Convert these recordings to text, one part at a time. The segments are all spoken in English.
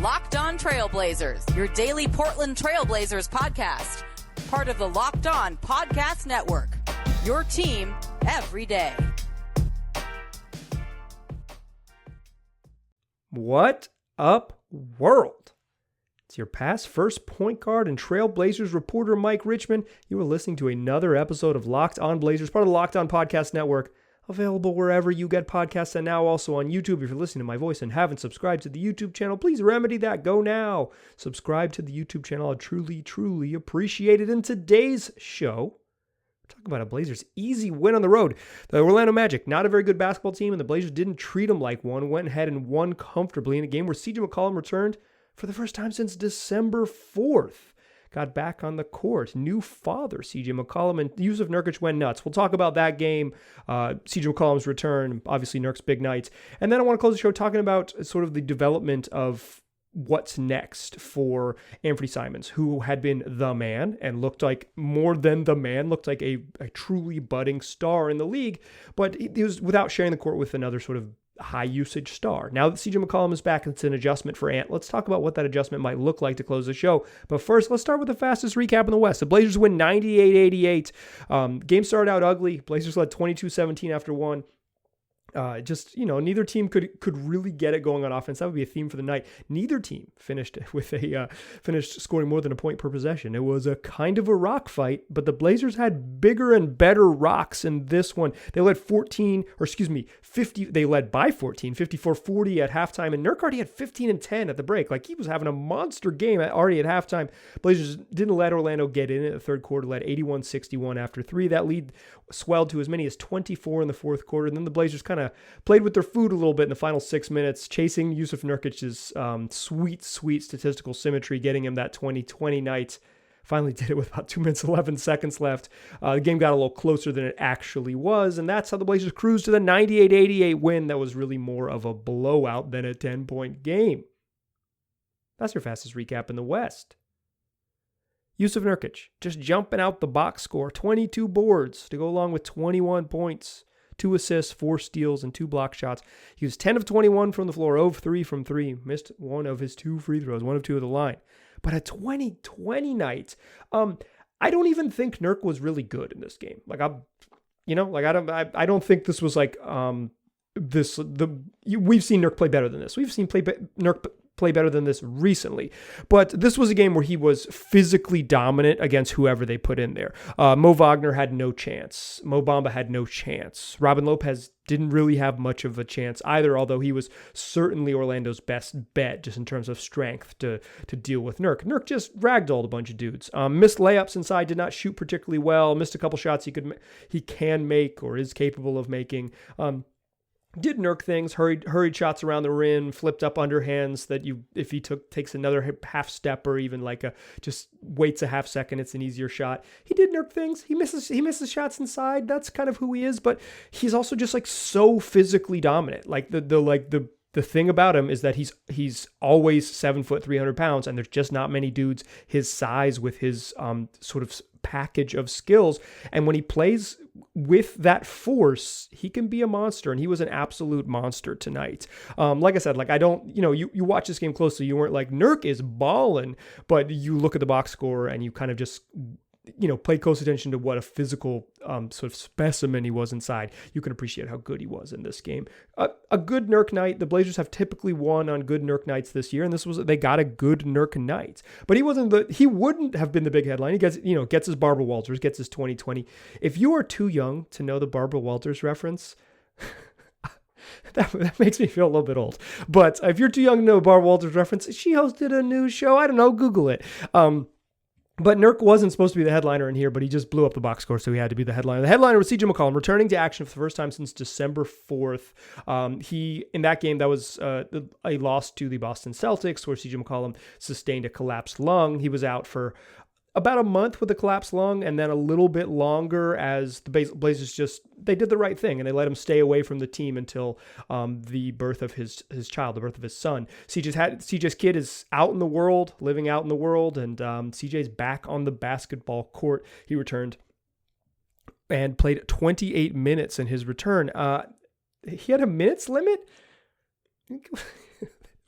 Locked On Trailblazers, your daily Portland Trailblazers podcast. Part of the Locked On Podcast Network, your team every day. What up, world? It's your past first point guard and Trailblazers reporter, Mike Richmond. You are listening to another episode of Locked On Blazers, part of the Locked On Podcast Network, available wherever you get podcasts and now also on YouTube. If you're listening to my voice and haven't subscribed to the YouTube channel, please remedy that. Go now. Subscribe to the YouTube channel. I truly appreciate it. In today's show, we're talking about a Blazers easy win on the road. The Orlando Magic, not a very good basketball team, and the Blazers didn't treat them like one. Went ahead and won comfortably in a game where CJ McCollum returned for the first time since December 4th. Got back on the court. New father, CJ McCollum, and Jusuf Nurkic went nuts. We'll talk about that game, CJ McCollum's return, obviously Nurk's big nights. And then I want to close the show talking about sort of the development of what's next for Anfernee Simons, who had been the man and looked like more than the man, looked like a truly budding star in the league, but he was without sharing the court with another sort of high usage star. Now that CJ McCollum is back, it's an adjustment for Ant. Let's talk about what that adjustment might look like to close the show. But first, let's start with the fastest recap in the West. The Blazers win 98-88. Game started out ugly. Blazers led 22-17 after one. Neither team could really get it going on offense. That would be a theme for the night. Neither team finished scoring more than a point per possession. It was a kind of a rock fight, but the Blazers had bigger and better rocks in this one. They led 50. They led by 14, 54-40 at halftime, and Nurk already had 15 and 10 at the break. Like, he was having a monster game already at halftime. Blazers didn't let Orlando get in the third quarter, led 81-61 after three. That lead swelled to as many as 24 in the fourth quarter, and then the Blazers kind of played with their food a little bit in the final 6 minutes, chasing Jusuf Nurkic's sweet statistical symmetry, getting him that 2020 night. Finally did it with about 2 minutes, 11 seconds left. The game got a little closer than it actually was, and that's how the Blazers cruised to the 98-88 win that was really more of a blowout than a 10-point game. That's your fastest recap in the West. Jusuf Nurkic just jumping out the box score, 22 boards to go along with 21 points. 2 assists, 4 steals, and 2 block shots. He was 10 of 21 from the floor, 0 of 3 from 3. Missed one of his 2 free throws, 1 of 2 at the line. But a 2020 night, I don't even think Nurk was really good in this game. I don't think this was like we've seen Nurk play better than this. We've seen Nurk play better than this recently. But this was a game where he was physically dominant against whoever they put in there. Mo Wagner had no chance. Mo Bamba had no chance. Robin Lopez didn't really have much of a chance either, although he was certainly Orlando's best bet just in terms of strength to deal with Nurk. Nurk just ragdolled a bunch of dudes. Missed layups inside, did not shoot particularly well, missed a couple shots he can make or is capable of making. Did Nurk things, hurried shots around the rim, flipped up underhands that if he takes another half step or even just waits a half second, it's an easier shot. He did Nurk things. He misses shots inside. That's kind of who he is, but he's also just like so physically dominant. Like the thing about him is that he's always 7 foot, 300 pounds, and there's just not many dudes his size with his sort of package of skills. And when he plays with that force, he can be a monster, and he was an absolute monster tonight. Like I said, you watch this game closely, you weren't like, Nurk is balling, but you look at the box score and you kind of just pay close attention to what a physical sort of specimen he was inside. You can appreciate how good he was in this game. A good Nurk night. The Blazers have typically won on good Nurk nights this year, and they got a good Nurk night. But he wouldn't have been the big headline. He gets his Barbara Walters, gets his 2020. If you are too young to know the Barbara Walters reference, that makes me feel a little bit old. But if you're too young to know Barbara Walters reference, she hosted a news show. I don't know, Google it. But Nurk wasn't supposed to be the headliner in here, but he just blew up the box score, so he had to be the headliner. The headliner was CJ McCollum, returning to action for the first time since December 4th. In that game, that was a loss to the Boston Celtics, where CJ McCollum sustained a collapsed lung. He was out for about a month with a collapsed lung, and then a little bit longer as the Blazers they did the right thing, and they let him stay away from the team until the birth of his child, the birth of his son. CJ's kid is out in the world, living out in the world, and CJ's back on the basketball court. He returned and played 28 minutes in his return. He had a minutes limit.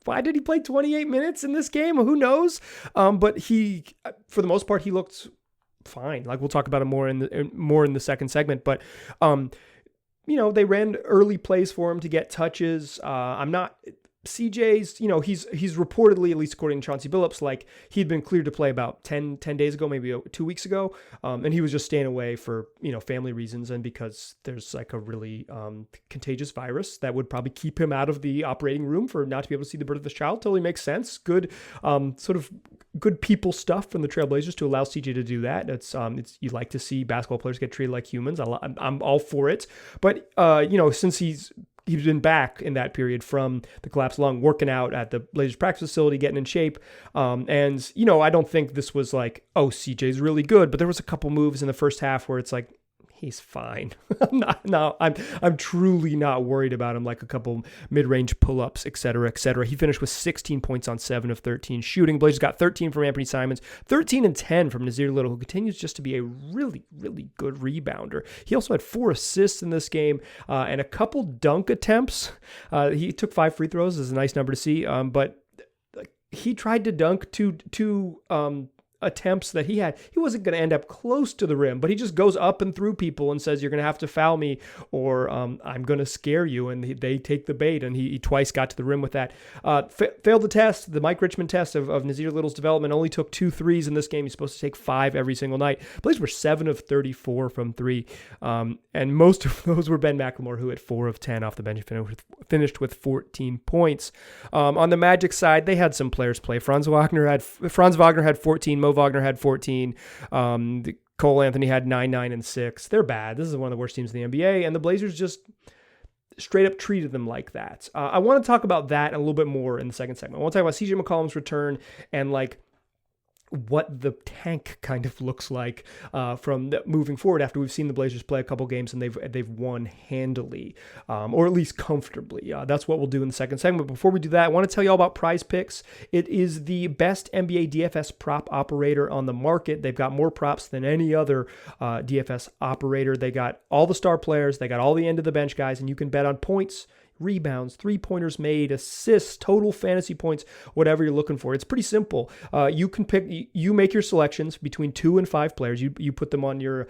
why did he play 28 minutes in this game? Who knows? But he, for the most part, he looked fine. Like we'll talk about it more in the second segment. But they ran early plays for him to get touches. CJ's, he's reportedly, at least according to Chauncey Billups, like he'd been cleared to play about 10 days ago, maybe 2 weeks ago. And he was just staying away for, family reasons and because there's like a really contagious virus that would probably keep him out of the operating room for not to be able to see the birth of his child. Totally makes sense. Good, sort of good people stuff from the Trailblazers to allow CJ to do that. It's you like to see basketball players get treated like humans. I'm all for it. But, since he's been back in that period from the collapsed lung, working out at the Blazers practice facility, getting in shape. I don't think this was like, oh, CJ's really good, but there was a couple moves in the first half where it's like, he's fine. I'm truly not worried about him, like a couple mid-range pull-ups, et cetera, et cetera. He finished with 16 points on 7 of 13 shooting. Blazers got 13 from Anfernee Simons, 13 and 10 from Nassir Little, who continues just to be a really, really good rebounder. He also had 4 assists in this game and a couple dunk attempts. He took 5 free throws. This is a nice number to see, but he tried to dunk two attempts that he had. He wasn't going to end up close to the rim, but he just goes up and through people and says, you're going to have to foul me or I'm going to scare you. And they take the bait, and he twice got to the rim with that. Failed the test, the Mike Richmond test of Nassir Little's development. Only took 2 threes in this game. He's supposed to take 5 every single night. Blazers were 7 of 34 from 3. And most of those were Ben McLemore, who had 4 of 10 off the bench, finished with 14 points. On the Magic side, they had some players play. Franz Wagner had 14. Mo Wagner had 14. Cole Anthony had 9, and 6. They're bad. This is one of the worst teams in the NBA, and the Blazers just straight up treated them like that. I want to talk about that a little bit more in the second segment. I want to talk about CJ McCollum's return and like what the tank kind of looks like from moving forward after we've seen the Blazers play a couple games and they've won handily or at least comfortably. That's what we'll do in the second segment. Before we do that, I want to tell you all about Prize Picks. It is the best NBA DFS prop operator on the market. They've got more props than any other DFS operator. They got all the star players. They got all the end of the bench guys, and you can bet on points, rebounds, 3-pointers made, assists, total fantasy points, whatever you're looking for. It's pretty simple. You can pick, you make your selections between 2 and 5 players. You put them on your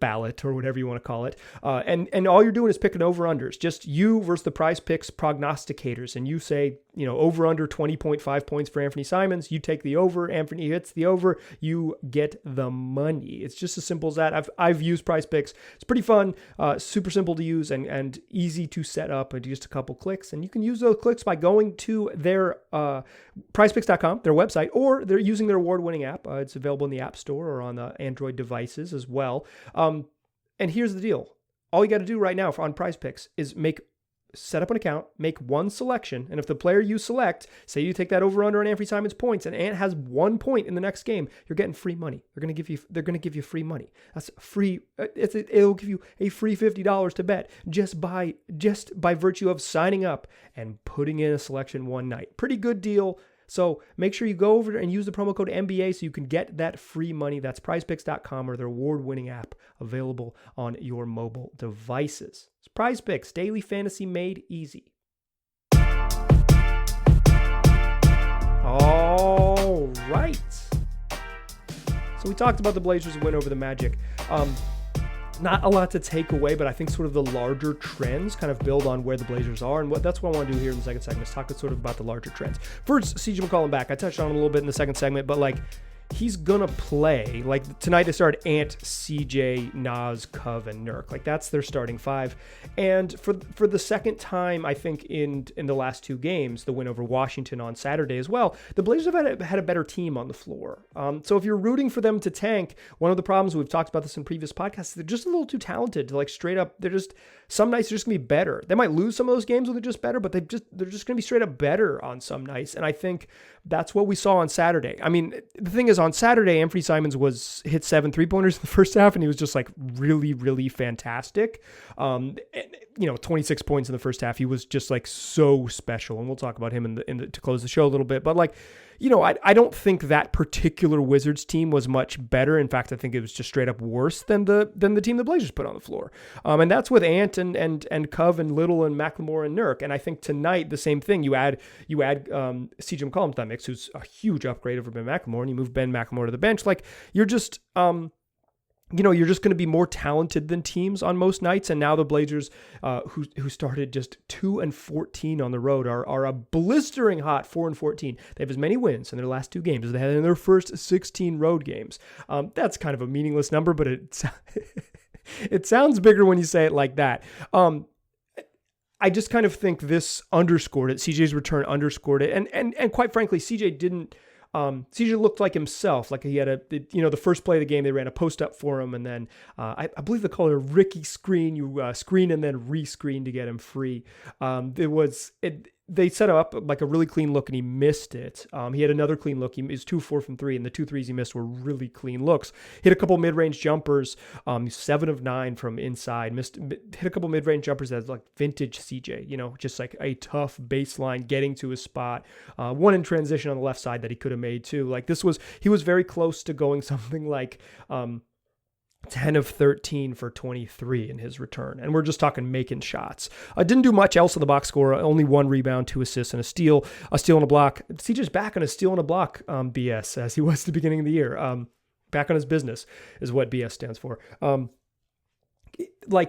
ballot or whatever you want to call it. And all you're doing is picking over-unders. Just you versus the Prize Picks prognosticators. And you say, over under 20.5 points for Anfernee Simons. You take the over. Anfernee hits the over. You get the money. It's just as simple as that. I've used Prize Picks. It's pretty fun, super simple to use and easy to set up and just a couple clicks. And you can use those clicks by going to their prizepicks.com, their website, or they're using their award-winning app. It's available in the App Store or on the Android devices as well. And here's the deal. All you got to do right now on Prize Picks is set up an account, make one selection, and if the player you select, say you take that over under on Anfernee Simons points, and Ant has 1 point in the next game, you're getting free money. They're going to give you free money. That's free. It'll give you a free $50 to bet just by virtue of signing up and putting in a selection one night. Pretty good deal. So make sure you go over and use the promo code NBA so you can get that free money. That's prizepicks.com or their award-winning app available on your mobile devices. It's Prize Picks, daily fantasy made easy. All right. So we talked about the Blazers' win over the Magic. Not a lot to take away, but I think sort of the larger trends kind of build on where the Blazers are, and that's what I want to do here in the second segment, is talk sort of about the larger trends. First, CJ McCollum back. I touched on him a little bit in the second segment, but like he's gonna play. Like tonight they started Ant, CJ, Nas, Cove, and Nurk. Like that's their starting 5. And for the second time, I think in the last 2 games, the win over Washington on Saturday as well, the Blazers have had a better team on the floor. So if you're rooting for them to tank, one of the problems, we've talked about this in previous podcasts, they're just a little too talented to like straight up. Some nights they're just gonna be better. They might lose some of those games where they're just better, but they're just gonna be straight up better on some nights. And I think that's what we saw on Saturday. I mean, the thing is, on Saturday, Anfernee Simons hit 7 3-pointers in the first half, and he was just like really, really fantastic. 26 points in the first half. He was just like so special, and we'll talk about him to close the show a little bit. But like, I don't think that particular Wizards team was much better. In fact, I think it was just straight up worse than the team the Blazers put on the floor. And that's with Ant and Cove and Little and McLemore and Nurk. And I think tonight the same thing. You add CJ McCollum to that mix, who's a huge upgrade over Ben McLemore, and you move Ben McLemore to the bench. Like you're just you're just going to be more talented than teams on most nights. And now the Blazers, who started just 2-14 on the road, are a blistering hot 4-14. They have as many wins in their last 2 games as they had in their first 16 road games. That's kind of a meaningless number, but it sounds bigger when you say it like that. I just kind of think this underscored it. CJ's return underscored it. And quite frankly, CJ didn't. CJ looked like himself, like he had the first play of the game, they ran a post up for him. And then I believe they call it a Ricky screen. You screen and then re-screen to get him free. They set him up like a really clean look and he missed it. He had another clean look. He was 2-4 from 3 and the 2 threes he missed were really clean looks. Hit a couple mid-range jumpers, 7 of 9 from inside. Hit a couple mid-range jumpers that's like vintage CJ, just like a tough baseline getting to his spot. One in transition on the left side that he could have made too. Like he was very close to going something like 10 of 13 for 23 in his return. And we're just talking making shots. Didn't do much else in the box score. Only 1 rebound, 2 assists, and a steal and a block. CJ's back on a steal and a block BS as he was at the beginning of the year. Back on his business is what BS stands for.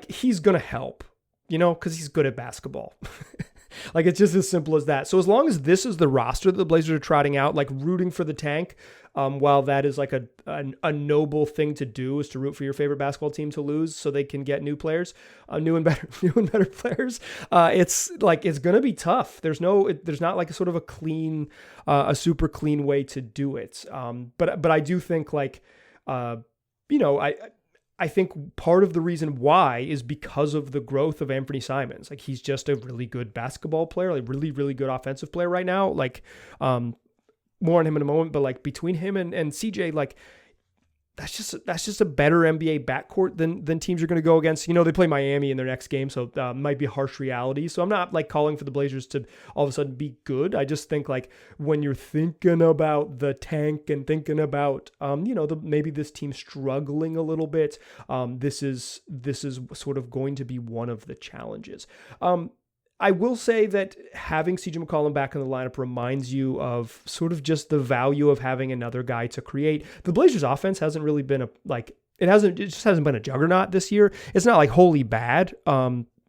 He's going to help, because he's good at basketball. Like it's just as simple as that. So as long as this is the roster that the Blazers are trotting out, like rooting for the tank, while that is like a noble thing to do, is to root for your favorite basketball team to lose so they can get new players, new and better players. It's going to be tough. There's not like a sort of a super clean way to do it. But I do think I think part of the reason why is because of the growth of Anfernee Simons. Like he's just a really good basketball player, like really, really good offensive player right now. Like, more on him in a moment, but like between him and CJ, like that's just a better NBA backcourt than teams are going to go against. They play Miami in their next game, so might be a harsh reality. So I'm not like calling for the Blazers to all of a sudden be good. I just think like when you're thinking about the tank and thinking about maybe this team struggling a little bit, this is sort of going to be one of the challenges. I will say that having CJ McCollum back in the lineup reminds you of sort of just the value of having another guy to create. The Blazers offense hasn't really been it just hasn't been a juggernaut this year. It's not like wholly bad.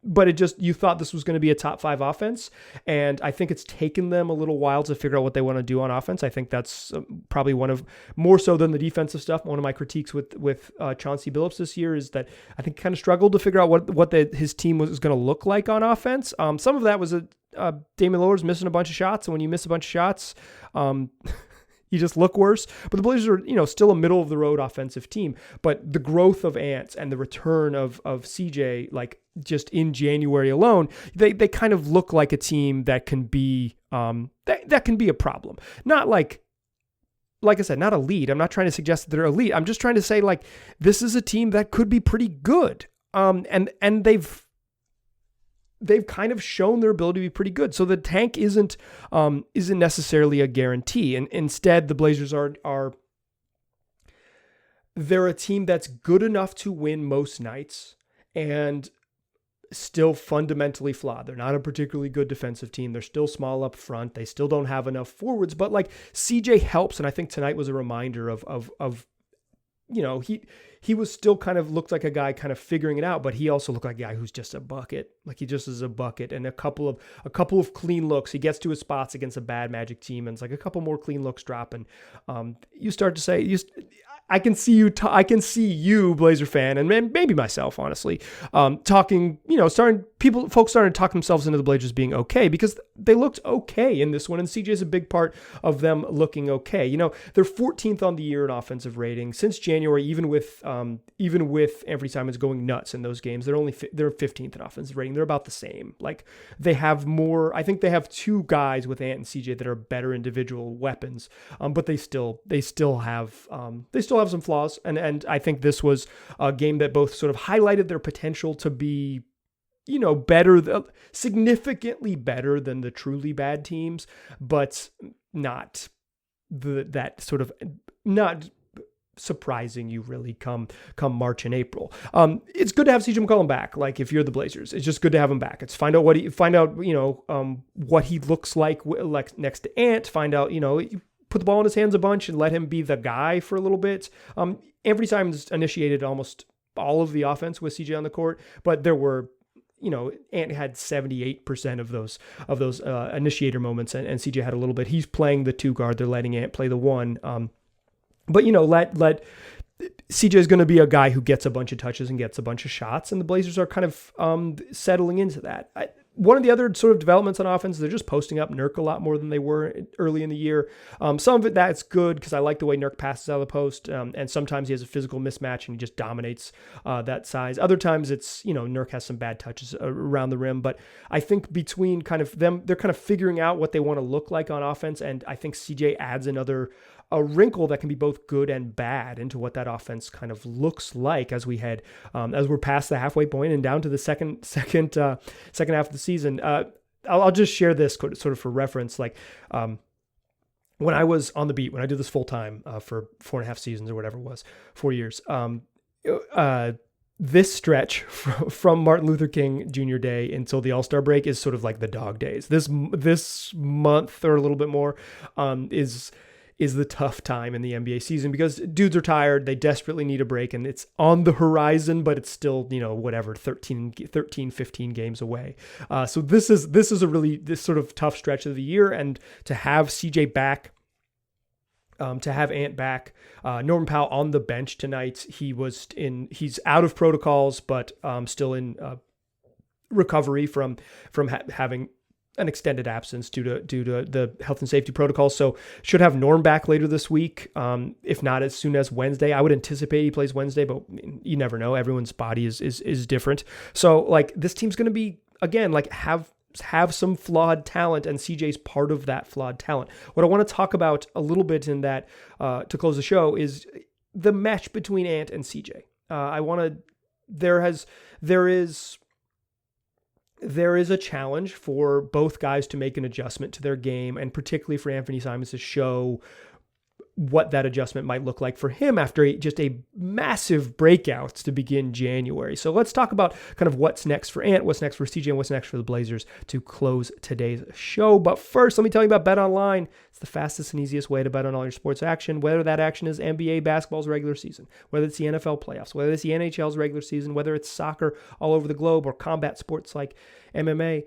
But you thought this was going to be a top 5 offense. And I think it's taken them a little while to figure out what they want to do on offense. I think that's probably more so than the defensive stuff. One of my critiques with Chauncey Billups this year is that I think kind of struggled to figure out what his team was going to look like on offense. Some of that was Damian Lillard's missing a bunch of shots. And when you miss a bunch of shots, you just look worse. But the Blazers are, still a middle of the road offensive team. But the growth of Ant and the return of CJ, like just in January alone, they kind of look like a team that can be that can be a problem. Not like I said, not elite. I'm not trying to suggest that they're elite. I'm just trying to say like this is a team that could be pretty good. And they've kind of shown their ability to be pretty good. So the tank isn't necessarily a guarantee. And instead, the Blazers they're a team that's good enough to win most nights and still fundamentally flawed. They're not a particularly good defensive team. They're still small up front. They still don't have enough forwards, but like CJ helps. And I think tonight was a reminder of he was still kind of looked like a guy kind of figuring it out, but he also looked like a guy who's just a bucket. Like he just is a bucket, and a couple of clean looks. He gets to his spots against a bad Magic team, and it's like a couple more clean looks drop, and you start to say, I can see you, Blazer fan, and maybe myself, honestly, talking, folks starting to talk themselves into the Blazers being okay because they looked okay in this one, and CJ is a big part of them looking okay. They're 14th on the year in offensive rating since January, even with Anfernee Simons going nuts in those games. They're 15th in offensive rating. They're about the same. Like they have more. I think they have 2 guys with Ant and CJ that are better individual weapons, but they still have some flaws, and I think this was a game that both sort of highlighted their potential to be, significantly better than the truly bad teams, but not that sort of not surprising you really come March and April. It's good to have CJ McCollum back. Like if you're the Blazers, it's just good to have him back. It's find out what he looks like next to Ant. Find out, you put the ball in his hands a bunch and let him be the guy for a little bit. Anfernee Simons initiated almost all of the offense with CJ on the court, but there were, Ant had 78% of those initiator moments, and CJ had a little bit. He's playing the 2 guard. They're letting Ant play the 1. But let CJ is going to be a guy who gets a bunch of touches and gets a bunch of shots, and the Blazers are kind of settling into that. One of the other sort of developments on offense, they're just posting up Nurk a lot more than they were early in the year. Some of it, that's good because I like the way Nurk passes out of the post, and sometimes he has a physical mismatch and he just dominates that size. Other times it's, Nurk has some bad touches around the rim, but I think between kind of them, they're kind of figuring out what they want to look like on offense, and I think CJ adds a wrinkle that can be both good and bad into what that offense kind of looks like as we're past the halfway point and down to the second half of the season. I'll just share this sort of for reference. Like when I was on the beat, when I did this full time for 4.5 seasons or whatever it was, 4 years, this stretch from Martin Luther King Jr. Day until the All-Star break is sort of like the dog days. This month or a little bit more is the tough time in the NBA season because dudes are tired. They desperately need a break, and it's on the horizon, but it's still, 13, 15 games away. So this is this sort of tough stretch of the year. And to have CJ back, to have Ant back, Norman Powell on the bench tonight. He's out of protocols, but still in recovery from having an extended absence due to the health and safety protocols. So should have Norm back later this week. If not as soon as Wednesday, I would anticipate he plays Wednesday, but you never know. Everyone's body is different. So like this team's going to be, again, like have some flawed talent, and CJ's part of that flawed talent. What I want to talk about a little bit in that to close the show is the mesh between Ant and CJ. There is a challenge for both guys to make an adjustment to their game, and particularly for Anfernee Simons to show what that adjustment might look like for him after just a massive breakout to begin January. So let's talk about kind of what's next for Ant, what's next for CJ, and what's next for the Blazers to close today's show. But first, let me tell you about BetOnline. It's the fastest and easiest way to bet on all your sports action, whether that action is NBA basketball's regular season, whether it's the NFL playoffs, whether it's the NHL's regular season, whether it's soccer all over the globe or combat sports like MMA,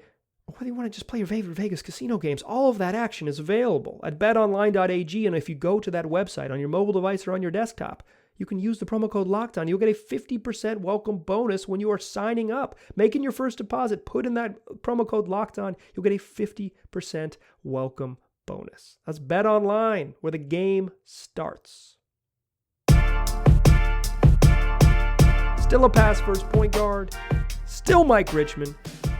or whether you want to just play your favorite Vegas casino games. All of that action is available at betonline.ag, and if you go to that website on your mobile device or on your desktop, you can use the promo code LOCKEDON. You'll get a 50% welcome bonus when you are signing up. Making your first deposit, put in that promo code LOCKEDON. You'll get a 50% welcome bonus. That's BetOnline, where the game starts. Still a pass first point guard. Still Mike Richman.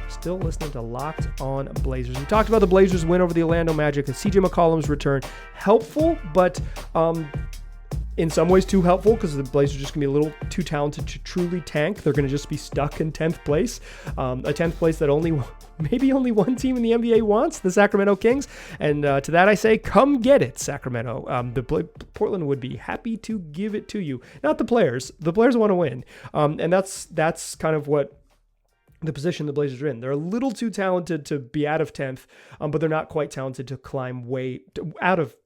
Still listening to Locked On Blazers. We talked about the Blazers' win over the Orlando Magic and CJ McCollum's return. Helpful, but in some ways too helpful because the Blazers are just going to be a little too talented to truly tank. They're going to just be stuck in 10th place, a 10th place that maybe only one team in the NBA wants, the Sacramento Kings. And to that I say, come get it, Sacramento. Portland would be happy to give it to you. Not the players. The players want to win. And that's kind of what the position the Blazers are in. They're a little too talented to be out of 10th, but they're not quite talented to climb out of,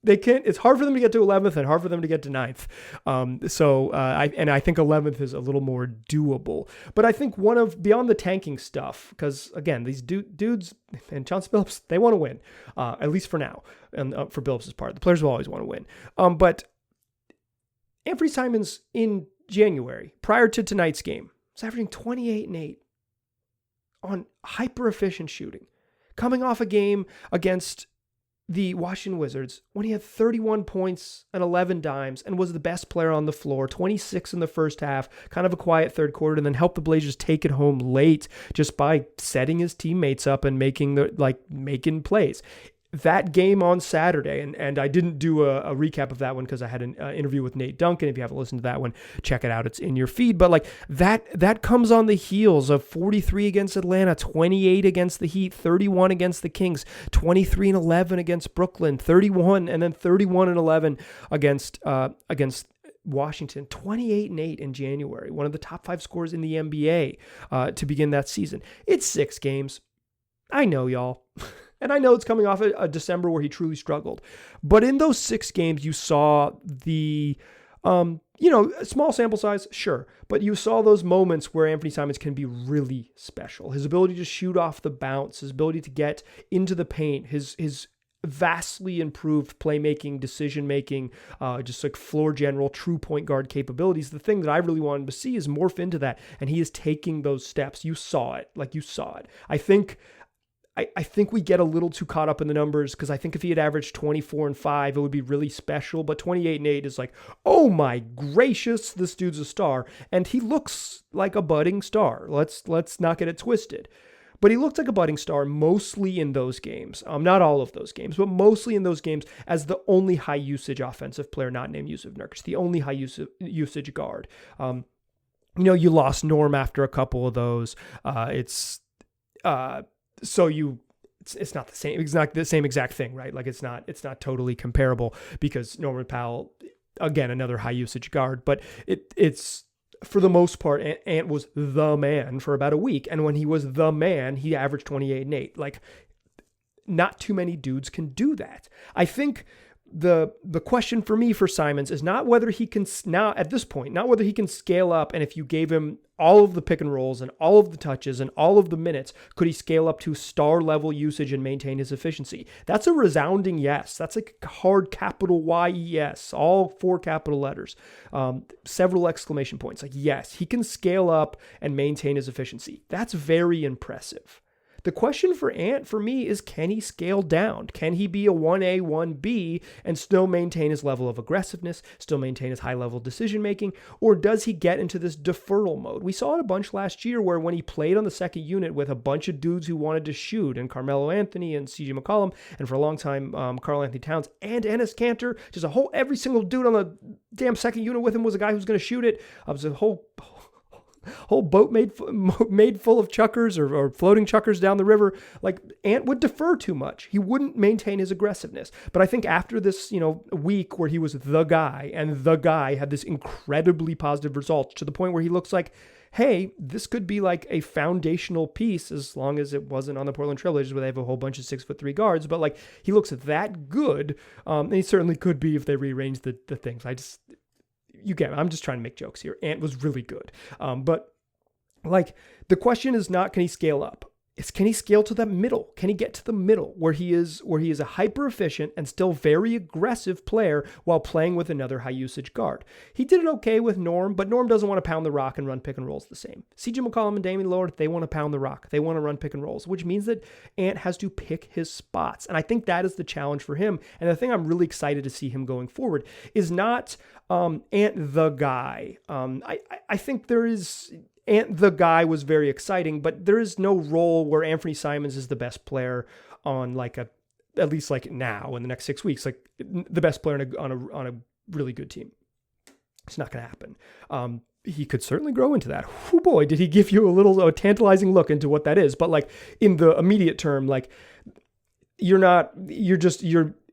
they can't, it's hard for them to get to 11th and hard for them to get to 9th. I think 11th is a little more doable, but I think beyond the tanking stuff, because again, these dudes and Chauncey Billups, they want to win, at least for now. And for Billups' part, the players will always want to win. But Anfernee Simons in January, prior to tonight's game, was averaging 28 and 8 on hyper efficient shooting, coming off a game against the Washington Wizards when he had 31 points and 11 dimes and was the best player on the floor, 26 in the first half, kind of a quiet third quarter, and then helped the Blazers take it home late just by setting his teammates up and making plays. that game on Saturday, and I didn't do a recap of that one because I had an interview with Nate Duncan. If you haven't listened to that one, check it out. It's in your feed. But like that comes on the heels of 43 against Atlanta, 28 against the Heat, 31 against the Kings, 23-11 against Brooklyn, 31 and then 31-11 against Washington, 28-8 in January, one of the top 5 scorers in the NBA to begin that season. It's 6 games. I know, y'all. And I know it's coming off a December where he truly struggled. But in those 6 games, you saw the, small sample size, sure. But you saw those moments where Anfernee Simons can be really special. His ability to shoot off the bounce, his ability to get into the paint, his vastly improved playmaking, decision-making, just like floor general, true point guard capabilities. The thing that I really wanted to see is morph into that. And he is taking those steps. You saw it. I think we get a little too caught up in the numbers because I think if he had averaged 24 and 5, it would be really special. But 28 and 8 is like, oh my gracious, this dude's a star. And he looks like a budding star. Let's not get it twisted. But he looked like a budding star mostly in those games. Not all of those games, but mostly in those games as the only high usage offensive player not named Jusuf Nurkic, the only high usage guard. You lost Norm after a couple of those. It's not the same. It's not the same exact thing, right? Like it's not totally comparable because Norman Powell, again, another high usage guard, but it's for the most part, Ant was the man for about a week. And when he was the man, he averaged 28 and 8. Like not too many dudes can do that. I think the question for me for Simons is not whether he can now at this point, not whether he can scale up. And if you gave him all of the pick and rolls and all of the touches and all of the minutes, could he scale up to star level usage and maintain his efficiency? That's a resounding yes. That's like hard capital Y-E-S, all 4 capital letters, several exclamation points. Like, yes, he can scale up and maintain his efficiency. That's very impressive. The question for Ant, for me, is can he scale down? Can he be a 1A, 1B and still maintain his level of aggressiveness, still maintain his high-level decision-making, or does he get into this deferral mode? We saw it a bunch last year where when he played on the second unit with a bunch of dudes who wanted to shoot, and Carmelo Anthony and CJ McCollum, and for a long time, Karl Anthony Towns and Enes Kanter, just every single dude on the damn second unit with him was a guy who was going to shoot it. It was a whole boat made full of chuckers or floating chuckers down the river. Like Ant would defer too much. He wouldn't maintain his aggressiveness. But I think after this, week where he was the guy and the guy had this incredibly positive result to the point where he looks like, hey, this could be like a foundational piece as long as it wasn't on the Portland Trail Blazers where they have a whole bunch of 6'3" guards. But like he looks that good. And he certainly could be if they rearrange the things. I'm just trying to make jokes here. Ant was really good. But like the question is not, can he scale up? It's can he scale to the middle? Can he get to the middle where he is a hyper efficient and still very aggressive player while playing with another high usage guard? He did it okay with Norm, but Norm doesn't want to pound the rock and run pick and rolls the same. CJ McCollum and Damian Lillard, they want to pound the rock. They want to run pick and rolls, which means that Ant has to pick his spots. And I think that is the challenge for him. And the thing I'm really excited to see him going forward is not Ant the guy. I think there is... Ant the guy was very exciting, but there is no role where Anfernee Simons is the best player on at least now in the next 6 weeks, like the best player on a really good team. It's not going to happen. He could certainly grow into that. Oh boy, did he give you a tantalizing look into what that is. But like in the immediate term, like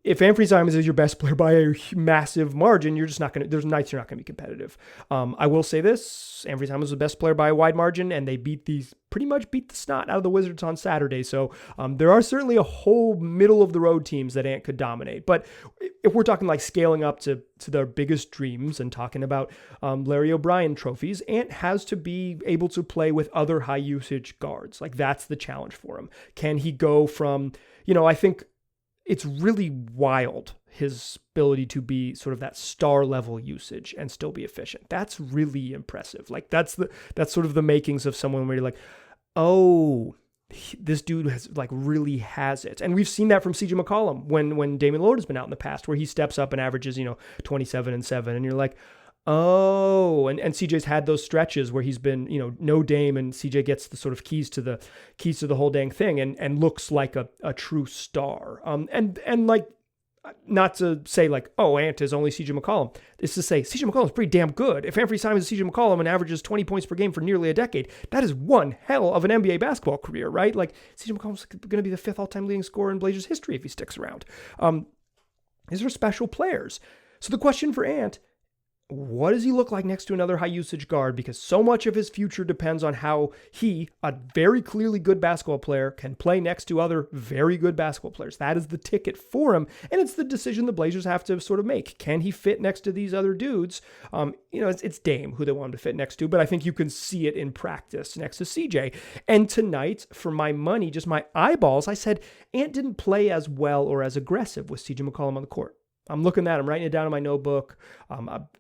if Anfernee Simons is your best player by a massive margin, there's nights you're not going to be competitive. I will say this, Anfernee Simons was the best player by a wide margin, and they pretty much beat the snot out of the Wizards on Saturday. So there are certainly a whole middle of the road teams that Ant could dominate. But if we're talking like scaling up to their biggest dreams and talking about Larry O'Brien trophies, Ant has to be able to play with other high usage guards. Like that's the challenge for him. Can he go from, I think, it's really wild, his ability to be sort of that star level usage and still be efficient. That's really impressive. Like that's sort of the makings of someone where you're like, oh, this dude really has it. And we've seen that from CJ McCollum when Damian Lillard has been out in the past, where he steps up and averages, 27 and 7. And you're like, Oh, and CJ's had those stretches where he's been, no Dame, and CJ gets the sort of keys to the whole dang thing and looks like a true star. And like, not to say like, oh, Ant is only CJ McCollum. It's to say CJ McCollum is pretty damn good. If Anfernee Simons is CJ McCollum and averages 20 points per game for nearly a decade, that is one hell of an NBA basketball career, right? Like, CJ McCollum's going to be the 5th all-time leading scorer in Blazers history if he sticks around. These are special players. So the question for Ant, what does he look like next to another high usage guard? Because so much of his future depends on how he, a very clearly good basketball player, can play next to other very good basketball players. That is the ticket for him. And it's the decision the Blazers have to sort of make. Can he fit next to these other dudes? It's Dame who they want him to fit next to, but I think you can see it in practice next to CJ. And tonight, for my money, just my eyeballs, I said Ant didn't play as well or as aggressive with CJ McCollum on the court. I'm looking at it, I'm writing it down in my notebook.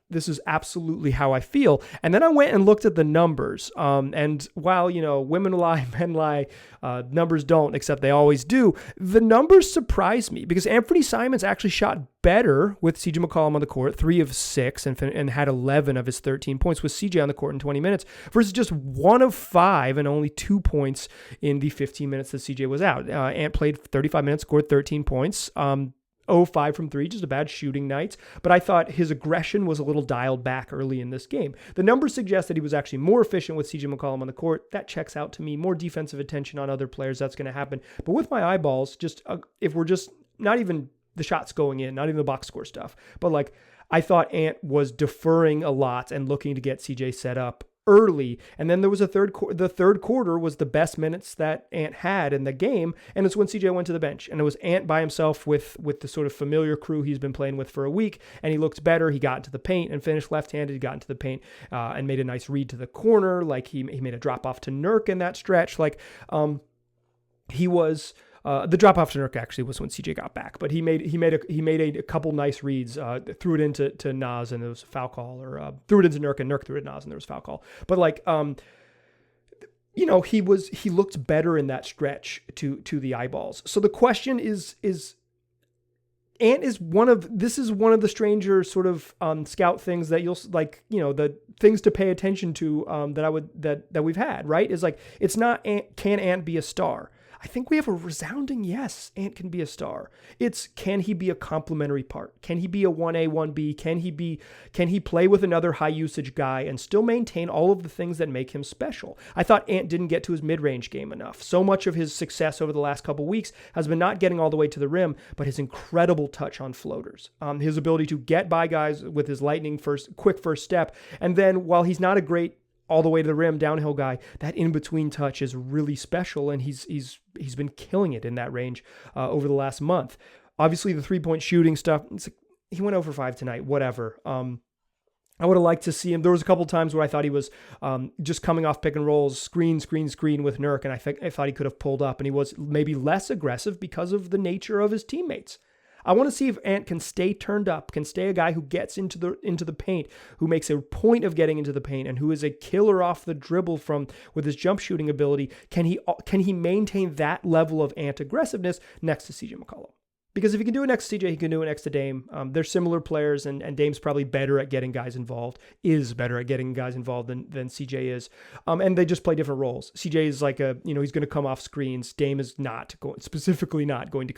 This is absolutely how I feel. And then I went and looked at the numbers. And while, women lie, men lie, numbers don't, except they always do. The numbers surprised me because Anfernee Simons actually shot better with CJ McCollum on the court, 3 of 6, and had 11 of his 13 points with CJ on the court in 20 minutes versus just 1 of 5 and only 2 points in the 15 minutes that CJ was out. Ant played 35 minutes, scored 13 points. 0-5 from 3, just a bad shooting night. But I thought his aggression was a little dialed back early in this game. The numbers suggest that he was actually more efficient with CJ McCollum on the court. That checks out to me. More defensive attention on other players, that's going to happen. But with my eyeballs, if we're just not even the shots going in, not even the box score stuff, but like I thought Ant was deferring a lot and looking to get CJ set up early. And then there was the third quarter was the best minutes that Ant had in the game. And it's when CJ went to the bench, and it was Ant by himself with the sort of familiar crew he's been playing with for a week. And he looked better. He got into the paint and finished left-handed. He got into the paint and made a nice read to the corner. Like he made a drop off to Nurk in that stretch. Like he was, the drop off to Nurk actually was when CJ got back, but he made a couple nice reads, threw it into Nas and there was a foul call, or threw it into Nurk and Nurk threw it to Nas and there was a foul call. But like, he looked better in that stretch to the eyeballs. So the question is Ant is one of the stranger sort of scout things that you'll like, the things to pay attention to that we've had, right? Is like, it's not can Ant be a star? I think we have a resounding yes, Ant can be a star. It's, can he be a complementary part? Can he be a 1A, 1B? Can he play with another high usage guy and still maintain all of the things that make him special? I thought Ant didn't get to his mid-range game enough. So much of his success over the last couple weeks has been not getting all the way to the rim, but his incredible touch on floaters. His ability to get by guys with his quick first step. And then while he's not a great all the way to the rim downhill guy, that in-between touch is really special, and he's been killing it in that range over the last month. Obviously, the three-point shooting stuff, he went over 5 tonight, whatever. I would have liked to see him. There was a couple times where I thought he was just coming off pick and rolls, screen with Nurk, and I thought he could have pulled up, and he was maybe less aggressive because of the nature of his teammates. I want to see if Ant can stay turned up, can stay a guy who gets into the paint, who makes a point of getting into the paint, and who is a killer off the dribble with his jump shooting ability. Can he maintain that level of Ant aggressiveness next to CJ McCollum? Because if he can do it next to CJ, he can do it next to Dame. They're similar players, and Dame's probably better at getting guys involved, is better at getting guys involved than CJ is. And they just play different roles. CJ is like he's going to come off screens. Dame is specifically not going to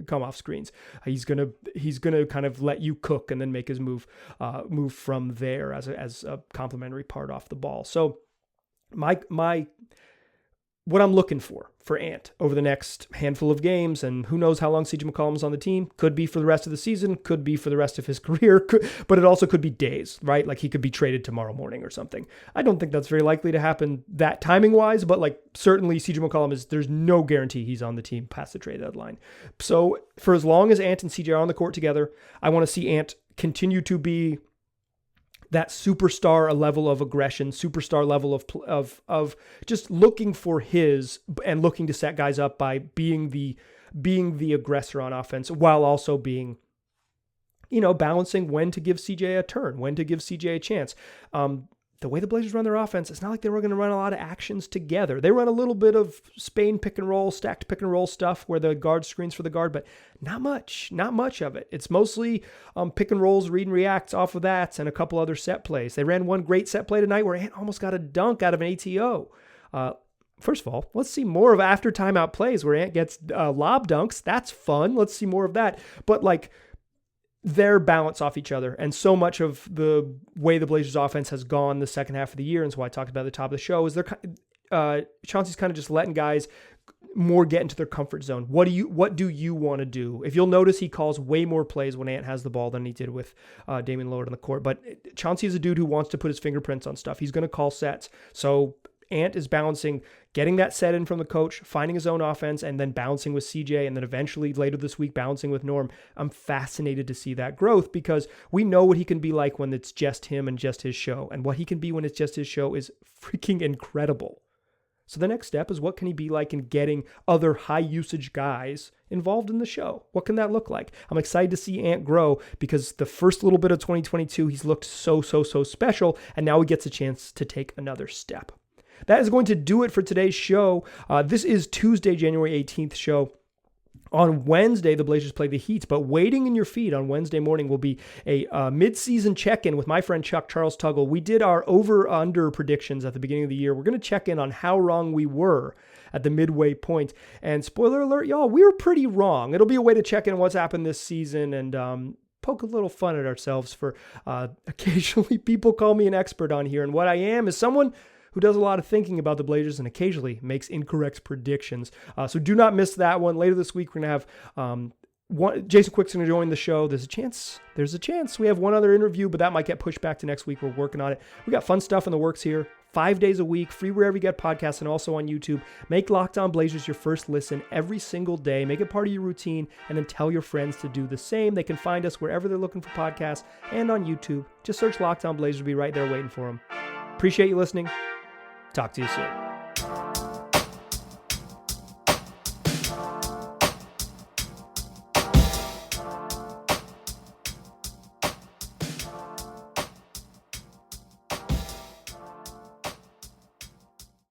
come off screens. He's going to kind of let you cook and then make his move from there as a complementary part off the ball. So what I'm looking for Ant over the next handful of games, and who knows how long CJ McCollum's on the team, could be for the rest of the season, could be for the rest of his career, but it also could be days, right? Like he could be traded tomorrow morning or something. I don't think that's very likely to happen that timing wise, but like certainly CJ McCollum there's no guarantee he's on the team past the trade deadline. So for as long as Ant and CJ are on the court together, I want to see Ant continue to be that superstar level of aggression, superstar level of just looking for his and looking to set guys up by being the aggressor on offense, while also being, balancing when to give CJ a turn, when to give CJ a chance. the way the Blazers run their offense, it's not like they were going to run a lot of actions together. They run a little bit of Spain pick and roll, stacked pick and roll stuff where the guard screens for the guard, but not much of it. It's mostly pick and rolls, read and reacts off of that, and a couple other set plays. They ran one great set play tonight where Ant almost got a dunk out of an ATO. First of all, let's see more of after timeout plays where Ant gets lob dunks. That's fun. Let's see more of that. But like, they're balanced off each other. And so much of the way the Blazers offense has gone the second half of the year, and so I talked about at the top of the show, is Chauncey's kind of just letting guys more get into their comfort zone. What do you want to do? If you'll notice, he calls way more plays when Ant has the ball than he did with Damian Lillard on the court. But Chauncey is a dude who wants to put his fingerprints on stuff. He's going to call sets. So Ant is balancing getting that set in from the coach, finding his own offense, and then balancing with CJ, and then eventually later this week balancing with Norm. I'm fascinated to see that growth because we know what he can be like when it's just him and just his show. And what he can be when it's just his show is freaking incredible. So the next step is, what can he be like in getting other high usage guys involved in the show? What can that look like? I'm excited to see Ant grow because the first little bit of 2022, he's looked so special, and now he gets a chance to take another step. That is going to do it for today's show. This is Tuesday, January 18th show. On Wednesday, the Blazers play the Heat, but waiting in your feed on Wednesday morning will be a mid-season check-in with my friend Chuck Charles Tuggle. We did our over-under predictions at the beginning of the year. We're going to check in on how wrong we were at the midway point. And spoiler alert, y'all, we were pretty wrong. It'll be a way to check in what's happened this season and poke a little fun at ourselves for occasionally people call me an expert on here. And what I am is someone who does a lot of thinking about the Blazers and occasionally makes incorrect predictions. So do not miss that one. Later this week, we're going to have Jason Quick's going to join the show. There's a chance we have one other interview, but that might get pushed back to next week. We're working on it. We got fun stuff in the works here. 5 days a week, free wherever you get podcasts and also on YouTube. Make Locked On Blazers your first listen every single day. Make it part of your routine, and then tell your friends to do the same. They can find us wherever they're looking for podcasts and on YouTube. Just search Locked On Blazers. We'll be right there waiting for them. Appreciate you listening. Talk to you soon.